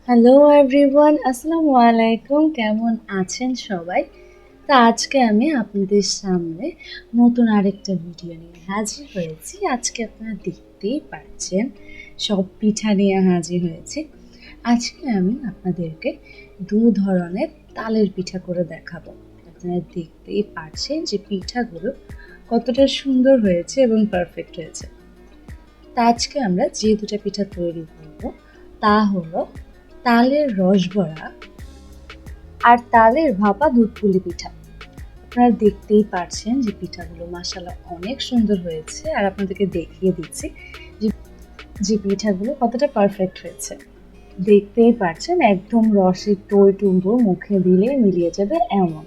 Hello everyone, আসসালামু আলাইকুম। কেমন আছেন সবাই? তা আজকে আমি আপনাদের সামনে নতুন আরেকটা ভিডিও নিয়ে হাজির হয়েছি। আজকে আপনারা দেখতেই পাচ্ছেন সব পিঠা নিয়ে হাজির হয়েছি। আজকে আমি আপনাদেরকে দু ধরনের তালের পিঠা করে দেখাবো। আপনারা দেখতেই পাচ্ছেন যে পিঠাগুলো কতটা সুন্দর হয়েছে এবং পারফেক্ট হয়েছে। তা আজকে আমরা যে দুটো পিঠা তৈরি করব তা হলো তালের রসবড়া আর তালের ভাপা দুধ পুলি পিঠা। আপনারা দেখতেই পাচ্ছেন যে পিঠাগুলো মাশাআল্লাহ অনেক সুন্দর হয়েছে, আর আপনাদেরকে দেখিয়ে দিচ্ছি যে পিঠাগুলো কতটা পারফেক্ট হয়েছে। দেখতেই পাচ্ছেন একদম রসের টইটুম্বুর, মুখে দিলে মিলিয়ে যাবে এমন।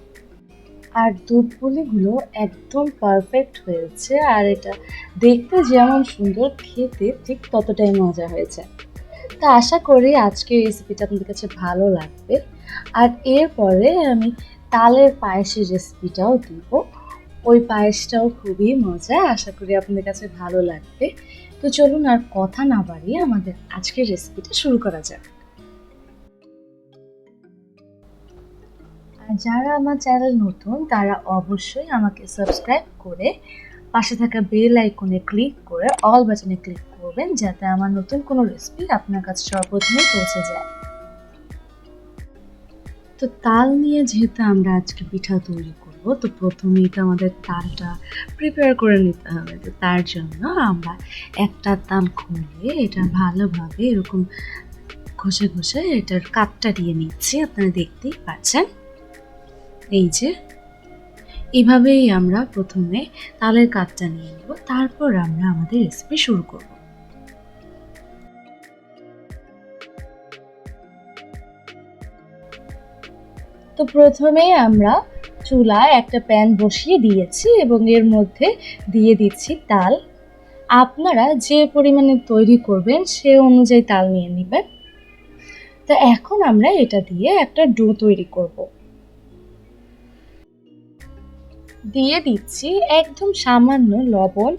আর দুধ পুলিগুলো একদম পারফেক্ট হয়েছে, আর এটা দেখতে যেমন সুন্দর, খেতে ঠিক ততটাই মজা হয়েছে। তা আশা করি আজকের রেসিপিটা আপনাদের কাছে ভালো লাগবে। আর এরপরে আমি তালের পায়েসের রেসিপিটাও দিব। ওই পায়েসটাও খুবই মজা, আশা করি আপনাদের কাছে ভালো লাগবে। তো চলুন আর কথা না বাড়িয়ে আমাদের আজকের রেসিপিটা শুরু করা যাক। আর যারা আমার চ্যানেল নতুন তারা অবশ্যই আমাকে সাবস্ক্রাইব করে পাশে থাকা বেল আইকনে ক্লিক করে অল বাটনে ক্লিক করবেন, যাতে আমার নতুন কোনো রেসিপি আপনার কাছে সর্বপ্রথমে পৌঁছে যায়। তো তাল নিয়ে যেহেতু আমরা আজকে পিঠা তৈরি করব, তো প্রথমেই তো আমাদের তালটা প্রিপেয়ার করে নিতে হবে। তো তার জন্য আমরা একটা তাল খুলে এটা ভালোভাবে এরকম ঘষে ঘষে এটার কাপটা দিয়ে নিচ্ছি। আপনারা দেখতেই পাচ্ছেন, এই যে এইভাবেই আমরা প্রথমে তালের কাপটা নিয়ে নেব, তারপর আমরা আমাদের রেসিপি শুরু করব। তো প্রথমেই আমরা চুলায় একটা প্যান বসিয়ে দিয়েছি এবং এর মধ্যে দিয়ে দিচ্ছি তাল। আপনারা যে পরিমাণে তৈরি করবেন সে অনুযায়ী তাল নিয়ে নেবেন। তো এখন আমরা এটা দিয়ে একটা ডো তৈরি করব। দিয়ে দিচ্ছি একদম সামান্য লবণ,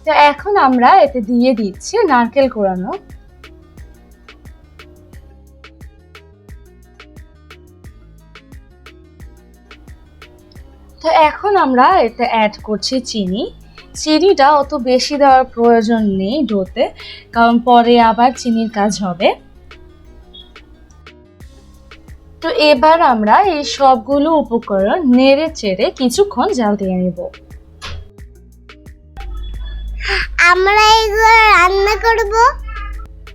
তো এখন আমরা এতে দিয়ে দিচ্ছি নারকেল কোড়ানো। তো এখন আমরা এতে অ্যাড করছি চিনি। চিনিটা অত বেশি দেওয়ার প্রয়োজন নেই ডোতে, কারণ পরে আবার চিনির কাজ হবে। তো এবার আমরা এই সবগুলো উপকরণ নেড়ে চেড়ে কিছুক্ষণ জাল দিয়ে নেব। আমরা এগুলো রান্না করব,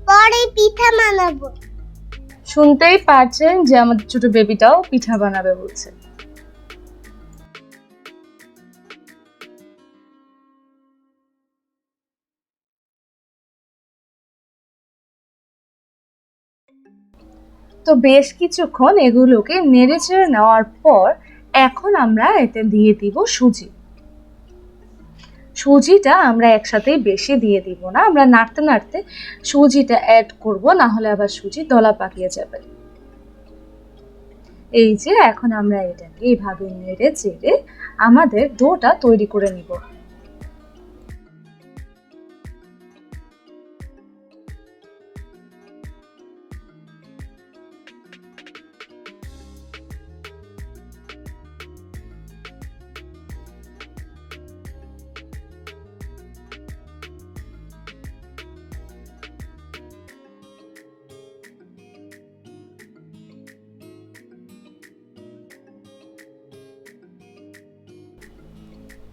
পরে পিঠা বানাবো। শুনতেই পাচ্ছেন যে আমাদের ছোট বেবিটাও পিঠা বানাবে বলছে। তো বেশ কিছুক্ষণ এগুলোকে নেড়ে চেড়ে নেওয়ার পর এখন আমরা এতে দিয়ে দিব সুজি। সুজিটা আমরা একসাথেই বেশি দিয়ে দিব না, আমরা নাড়তে নাড়তে সুজিটা অ্যাড করব, না হলে আবার সুজি দলা পাকিয়ে যাবে। এই যে এখন আমরা এটাকে এইভাবে নেড়ে চেড়ে আমাদের ডোটা তৈরি করে নিব।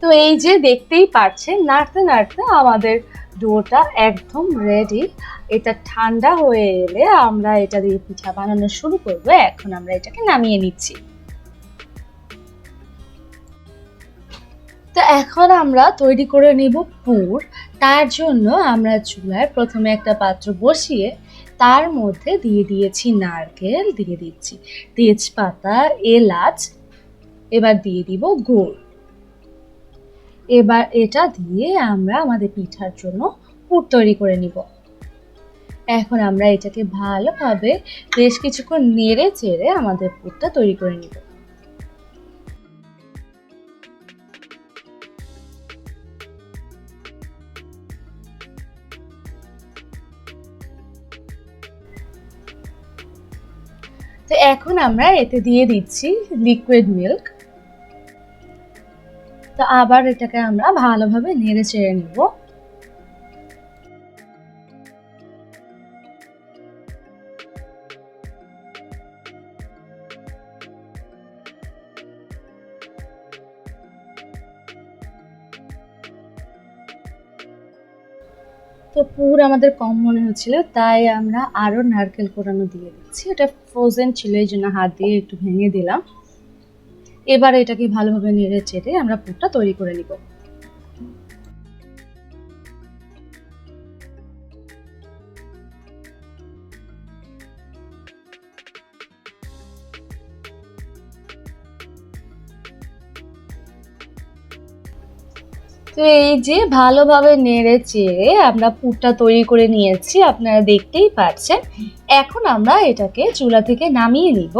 তো এই যে দেখতেই পাচ্ছেন নাড়তে নাড়তে আমাদের ডোটা একদম রেডি। এটা ঠান্ডা হয়ে এলে আমরা এটা দিয়ে পিঠা বানানো শুরু করব। এখন আমরা এটাকে নামিয়ে নিচ্ছি। তো এখন আমরা তৈরি করে নিব পুর। তার জন্য আমরা চুলায় প্রথমে একটা পাত্র বসিয়ে তার মধ্যে দিয়ে দিয়েছি নারকেল, দিয়ে দিচ্ছি তেজপাতা, এলাচ, এবার দিয়ে দিব গুড়। এবার এটা দিয়ে আমরা আমাদের পিঠার জন্য পুর তৈরি করে নিব। এখন আমরা এটাকে ভালোভাবে বেশ কিছুক্ষণ নেড়ে চেড়ে আমাদের পুরটা তৈরি করে নিব। তো এখন আমরা এতে দিয়ে দিচ্ছি লিকুইড মিল্ক। তো আবার এটাকে আমরা ভালোভাবে নেড়ে চেড়ে নিব। তো পুর আমাদের কম মনে হচ্ছিল, তাই আমরা আরো নারকেল কোড়ানো দিয়ে দিচ্ছি। এটা ফ্রোজেন ছিল, এই জন্য হাত দিয়ে একটু ভেঙে দিলাম। এবার এটাকে ভালোভাবে নেড়ে চেড়ে আমরা পুরটা তৈরি করে নিব। তো এই যে ভালোভাবে নেড়ে চেড়ে আমরা পুরটা তৈরি করে নিয়েছি, আপনারা দেখতেই পাচ্ছেন। এখন আমরা এটাকে চুলা থেকে নামিয়ে নিব।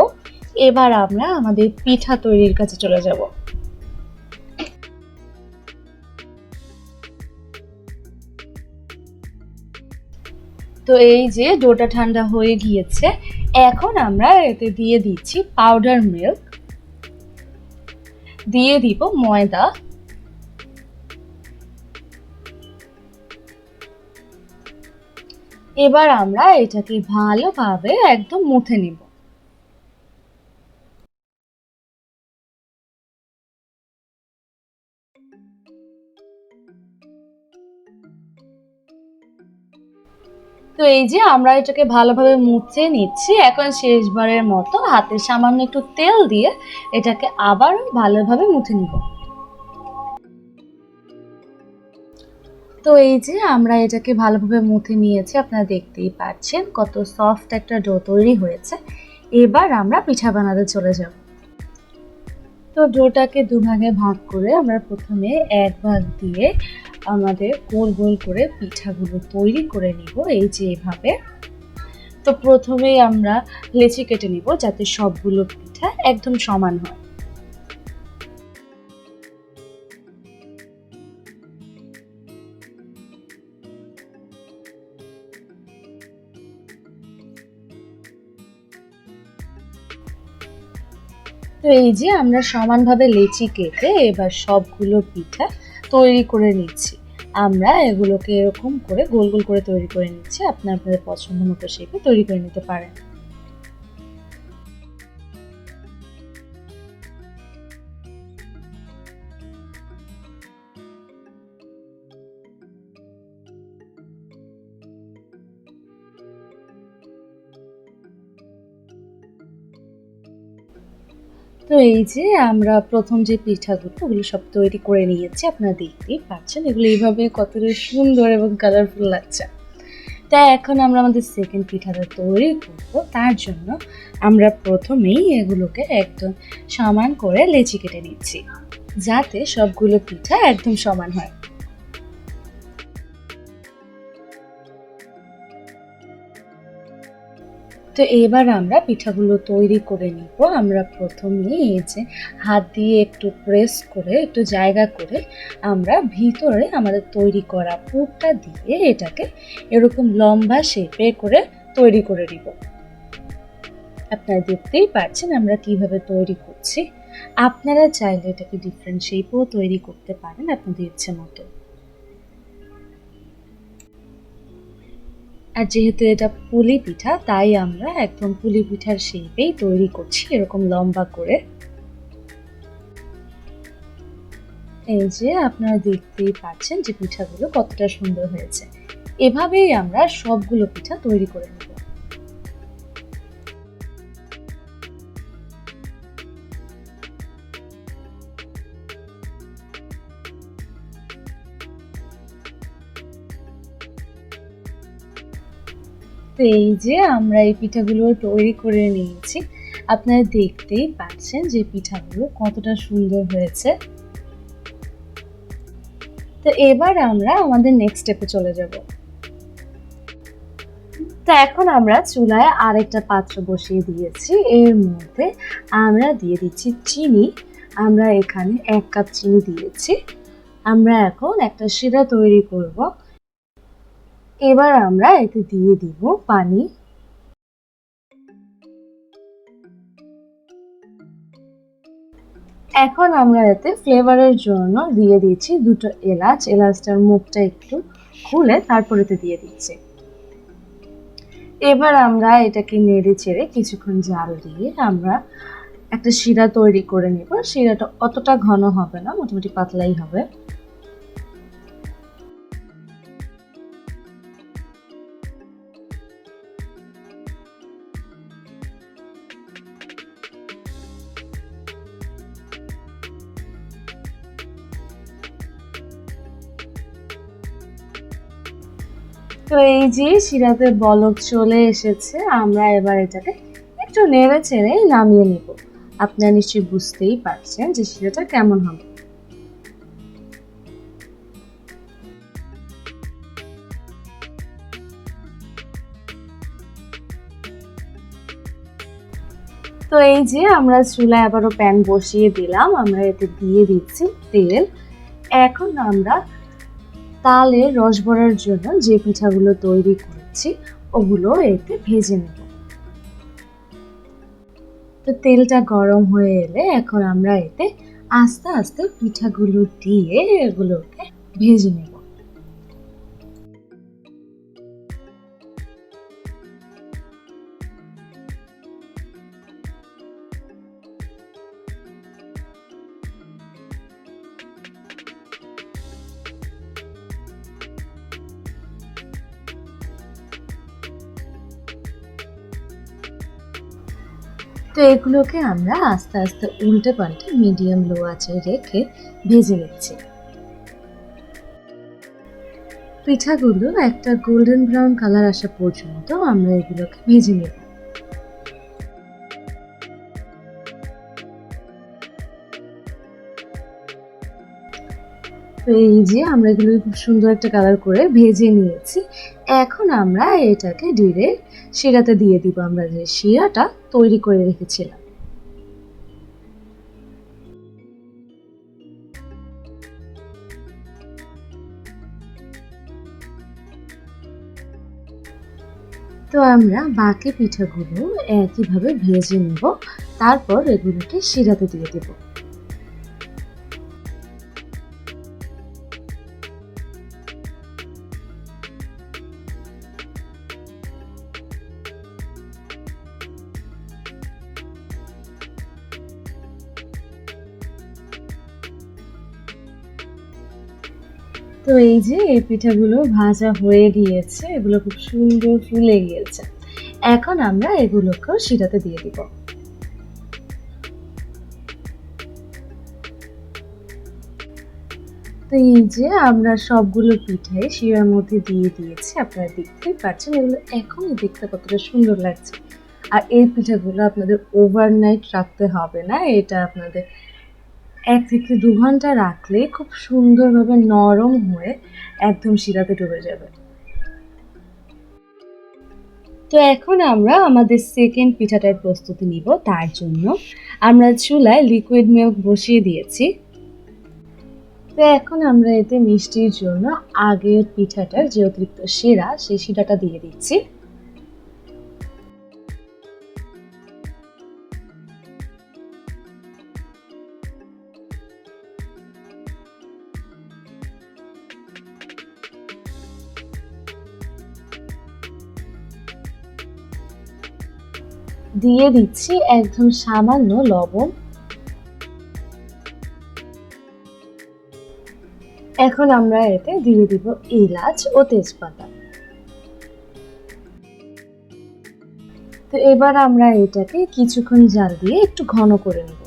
এবার আমরা আমাদের পিঠা তৈরির কাছে চলে যাব। তো এই যে ডোটা ঠান্ডা হয়ে গিয়েছে, এখন আমরা এতে দিয়ে দিচ্ছি পাউডার মিল্ক, দিয়ে দিব ময়দা, এবার আমরা এটাকে ভালোভাবে একদম মুথে নিব। তো এই যে আমরা এটাকে ভালোভাবে মুছে নিচ্ছি। এখন শেষবারের মতো হাতে সামান্য একটু তেল দিয়ে এটাকে আবার ভালোভাবে মুছে নিব। তো এই যে আমরা এটাকে ভালোভাবে মুছে নিয়েছি, আপনারা দেখতেই পাচ্ছেন কত সফট একটা ডো তৈরি হয়েছে। এবার আমরা পিঠা বানাতে চলে যাব। তো ডোটাকে দুভাগে ভাগ করে আমরা প্রথমে এক ভাগ দিয়ে আমাদের গোল গোল করে পিঠাগুলো তৈরি করে নিব, এই যে এভাবে। তো প্রথমেই আমরা লেচি কেটে নিব যাতে সবগুলো পিঠা একদম সমান হয়। তো এই যে আমরা সমানভাবে লেচি কেটে এবার সবগুলো পিঠা তৈরি করে নিচ্ছি। আমরা এগুলোকে এরকম করে গোল গোল করে তৈরি করে নিচ্ছি, আপনাদের পছন্দ মতো শেপে তৈরি করে নিতে পারেন। তো এই যে আমরা প্রথম যে পিঠাগুলো ওগুলো সব তৈরি করে নিয়েছি, আপনারা দেখতেই পাচ্ছেন এগুলো এইভাবে কতটা সুন্দর এবং কালারফুল লাগছে। তাই এখন আমরা আমাদের সেকেন্ড পিঠাটা তৈরি করব। তার জন্য আমরা প্রথমেই এগুলোকে একদম সমান করে লেচি কেটে নিচ্ছি যাতে সবগুলো পিঠা একদম সমান হয়। তো এবার আমরা পিঠাগুলো তৈরি করে নিব। আমরা প্রথমে এই যে হাত দিয়ে একটু প্রেস করে একটু জায়গা করে আমরা ভিতরে আমাদের তৈরি করা পুরটা দিয়ে এটাকে এরকম লম্বা শেপে করে তৈরি করে নিব। আপনারা দেখতেই পাচ্ছেন আমরা কিভাবে তৈরি করছি। আপনারা চাইলে এটাকে ডিফারেন্ট শেপেও তৈরি করতে পারেন আপনাদের ইচ্ছে মতো। আর যেহেতু এটা পুলি পিঠা, তাই আমরা একদম পুলি পিঠার শেপেই তৈরি করছি, এরকম লম্বা করে। এই যে আপনারা দেখতেই পাচ্ছেন যে পিঠাগুলো কতটা সুন্দর হয়েছে। এভাবেই আমরা সবগুলো পিঠা তৈরি করে নেব। তো এই যে আমরা এই পিঠাগুলো তৈরি করে নিয়েছি, আপনারা দেখতেই পাচ্ছেন যে পিঠাগুলো কতটা সুন্দর হয়েছে। তো এবার আমরা আমাদের নেক্সট স্টেপে চলে যাব। তো এখন আমরা চুলায় আরেকটা পাত্র বসিয়ে দিয়েছি, এর মধ্যে আমরা দিয়ে দিচ্ছি চিনি। আমরা এখানে 1 কাপ চিনি দিয়েছি। আমরা এখন একটা শিরা তৈরি করব। এবার আমরা এতে দিয়ে দিব পানি। এখন আমরা এতে ফ্লেভারের জন্য দিয়ে দিচ্ছি দুটো এলাচ। এলাচটার মুখটা একটু খুলে তারপর এতে দিয়ে দিচ্ছি। এবার আমরা এটাকে নেড়ে চেড়ে কিছুক্ষণ জাল দিয়ে আমরা একটা শিরা তৈরি করে নেব। শিরাটা অতটা ঘন হবে না, মোটামুটি পাতলাই হবে। তো এই যে শিরাতে বলক চলে এসেছে, আমরা এবার এটাকে একটু নেড়ে চেড়ে নামিয়ে নিব। আপনারা নিশ্চয়ই বুঝতেই পারছেন যে শিরাটা কেমন হবে। তো এই যে আমরা চুলায় আবারও প্যান বসিয়ে দিলাম, আমরা এতে দিয়ে দিচ্ছি তেল। এখন আমরা তালের রসবড়ার জন্য যে পিঠাগুলো তৈরি করেছি ওগুলো এতে ভেজে নেব। তো তেলটা গরম হয়ে এলে এখন আমরা এতে আস্তে আস্তে পিঠাগুলো দিয়ে এগুলোকে ভেজে নেব। তো এগুলোকে আমরা আস্তে আস্তে উল্টে পাল্টে মিডিয়াম লো আঁচে রেখে ভেজে নিচ্ছি। পিঠাগুলো একটা গোল্ডেন ব্রাউন কালার আসা পর্যন্ত আমরা এগুলোকে ভেজে নেব। তো এই যে আমরা এগুলো খুব সুন্দর একটা কালার করে ভেজে নিয়েছি। এখন আমরা এটাকে ডিরেক্ট শিরাতে দিয়ে দিব, আমরা যে শিরাটা তৈরি করে রেখেছিলাম। তো আমরা বাকি পিঠাগুলো একইভাবে ভেজে নেব, তারপর এগুলোকে শিরাতে দিয়ে দেব। তো এই যে এই পিঠাগুলো ভাজা হয়ে গিয়েছে, এগুলো খুব সুন্দর ফুলে গিয়েছে। এখন আমরা এগুলোকেও শিরাতে দিয়ে দিব। তো এই যে আমরা সবগুলো পিঠাই শিরার মধ্যে দিয়ে দিয়েছি, আপনারা দেখতেই পাচ্ছেন এগুলো এখনই দেখতে কতটা সুন্দর লাগছে। আর এই পিঠাগুলো আপনাদের ওভারনাইট রাখতে হবে না, এটা আপনাদের 1 থেকে 2 ঘন্টা রাখলে খুব সুন্দরভাবে নরম হয়ে একদম শিরাতে ডুবে যাবে। তো এখন আমরা আমাদের সেকেন্ড পিঠাটার প্রস্তুতি নিব। তার জন্য আমরা চুলায় লিকুইড মিল্ক বসিয়ে দিয়েছি। তো এখন আমরা এতে মিষ্টির জন্য আগের পিঠাটার যে অতিরিক্ত শিরা, সেই শিরাটা দিয়ে দিচ্ছি। দিয়ে দিচ্ছি একদম সামান্য লবণ। এখন আমরা এতে দিয়ে দিব এলাচ ও তেজপাতা। তো এবার আমরা এটাকে কিছুক্ষণ জাল দিয়ে একটু ঘন করে নেব।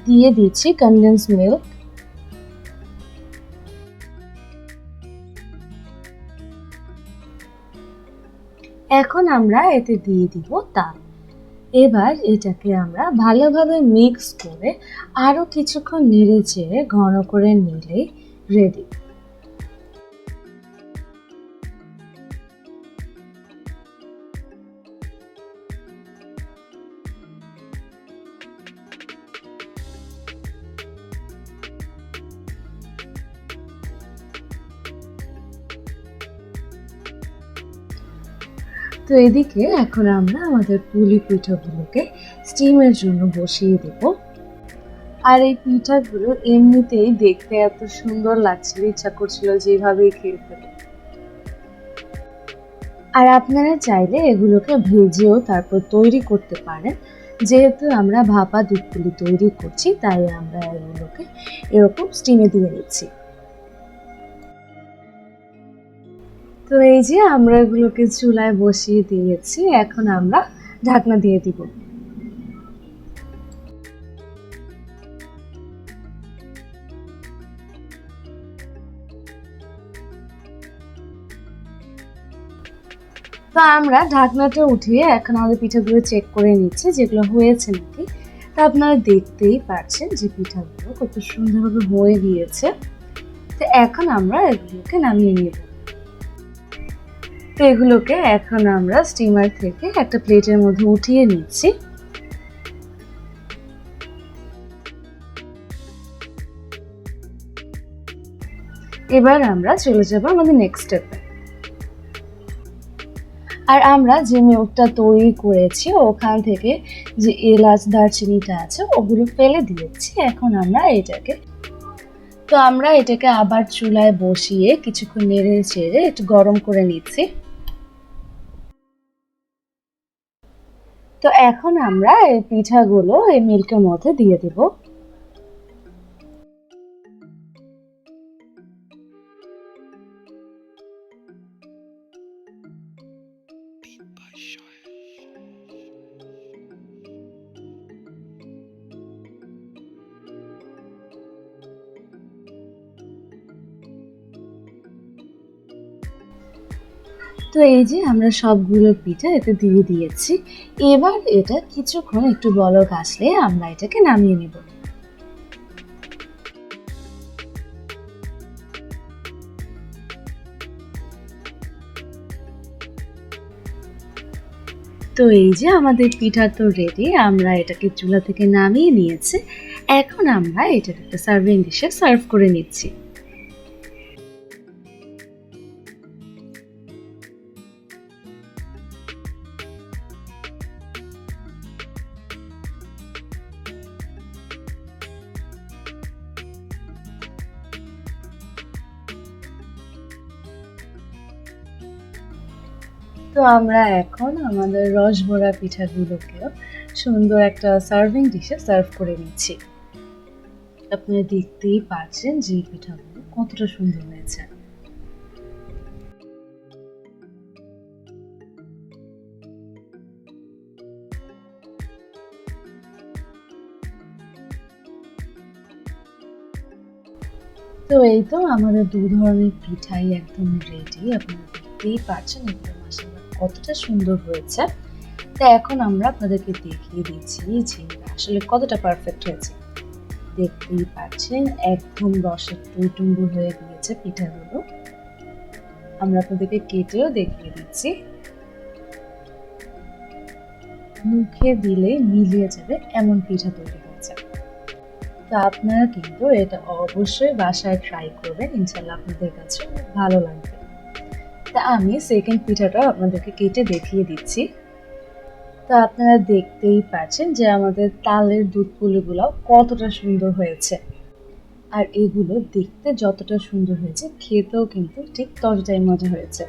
দিয়ে দিচ্ছি কনডেন্স মিল্ক। এখন আমরা এতে দিয়ে দিব তাল। এবার এটাকে আমরা ভালোভাবে মিক্স করে আরো কিছুক্ষণ নেড়ে চেড়ে ঘন করে নিলেই রেডি। তো এদিকে এখন আমরা আমাদের পুলি পিঠাগুলোকে স্টিমের জন্য বসিয়ে দেব। আর এই পিঠাগুলো এমনিতেই দেখতে এত সুন্দর লাগছিল, ইচ্ছা করছিল যেভাবেই খেয়ে ফেলি। আর আপনারা চাইলে এগুলোকে ভেজেও তারপর তৈরি করতে পারেন। যেহেতু আমরা ভাপা দুধ পুলি তৈরি করছি, তাই আমরা এগুলোকে এরকম স্টিমে দিয়ে দিচ্ছি। তো এই যে আমরা এগুলোকে চুলায় বসিয়ে দিয়েছি, এখন আমরা ঢাকনা দিয়ে দিব। তো আমরা ঢাকনাটা উঠিয়ে এখন আমাদের পিঠাগুলো চেক করে নিচ্ছি যেগুলো হয়েছে নাকি। তা আপনারা দেখতেই পাচ্ছেন যে পিঠাগুলো কত সুন্দরভাবে হয়ে গিয়েছে। তো এখন আমরা এগুলোকে নামিয়ে নেব। তো এগুলোকে এখন আমরা স্টিমার থেকে একটা প্লেটের মধ্যে উঠিয়ে নিচ্ছি। এবার আমরা চলে যাব আমাদের নেক্সট স্টেপে। আর আমরা যে মিল্কটা তৈরি করেছি ওখান থেকে যে এলাচ দারচিনিটা আছে ওগুলো ফেলে দিয়েছি। এখন আমরা এটাকে আবার চুলায় বসিয়ে কিছুক্ষণ নেড়ে চেড়ে একটু গরম করে নিচ্ছি। তো এখন আমরা এই পিঠাগুলো এই মিল্কের মধ্যে দিয়ে দেব। তো এই যে আমরা সবগুলো পিঠা এতে দিয়ে দিয়েছি। এবার এটা কিছুক্ষণ একটু বলক আসলে আমরা এটাকে নামিয়ে নেব। তো এই যে আমাদের পিঠা তো রেডি, আমরা এটাকে চুলা থেকে নামিয়ে নিয়েছি। এখন আমরা এটাকে একটা সার্ভিং ডিশে সার্ভ করে নিচ্ছি। তো আমরা এখন আমাদের রসবড়া পিঠাগুলোকেও সুন্দর একটা সার্ভিং ডিশে সার্ভ করে নিচ্ছি। আপনারা দেখতেই পাচ্ছেন যে পিঠাগুলো কতটা সুন্দর হয়েছে। তো এই তো আমাদের দু ধরনের পিঠাই একদম রেডি। আপনারা দেখতেই পাচ্ছেন এগুলো মাশাআল্লাহ কতটা সুন্দর হয়েছে। তো এখন আমরা আপনাদেরকে দেখিয়ে দিচ্ছি যে আসলে কতটা পারফেক্ট হয়েছে। দেখতেই পাচ্ছেন একদম রসের টইটুম্বুর হয়ে গিয়েছে পিঠাগুলো। আমরা আপনাদেরকে কেটেও দেখিয়ে দিচ্ছি। মুখে দিলে মিলিয়ে যাবে এমন পিঠা তৈরি হয়েছে। তো আপনারা কিন্তু এটা অবশ্যই বাসায় ট্রাই করবেন, ইনশাল্লাহ আপনাদের কাছে ভালো লাগবে। তা আমি সেকেন্ড পিঠাটা আপনাদেরকে কেটে দেখিয়ে দিচ্ছি। তো আপনারা দেখতেই পাচ্ছেন যে আমাদের তালের দুধ পুলিগুলো কতটা সুন্দর হয়েছে। আর এগুলো দেখতে যতটা সুন্দর হয়েছে খেতেও কিন্তু ঠিক ততটাই মজা হয়েছে।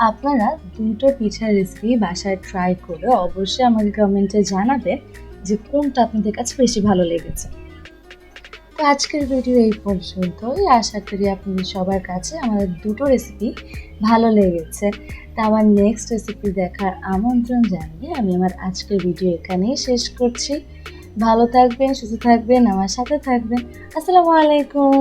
আপনারা দুটো পিঠার রেসিপি বাসায় ট্রাই করে অবশ্যই আমাকে কমেন্টে জানাবেন যে কোনটা আপনাদের কাছে বেশি ভালো লেগেছে। তো আজকের ভিডিও এই পর্যন্তই। আশা করি আপনাদের সবার কাছে আমাদের দুটো রেসিপি ভালো লেগেছে। তা আমার নেক্সট রেসিপি দেখার আমন্ত্রণ জানিয়ে আমি আমার আজকের ভিডিও এখানেই শেষ করছি। ভালো থাকবেন, সুস্থ থাকবেন, আমার সাথে থাকবেন। আসসালামু আলাইকুম।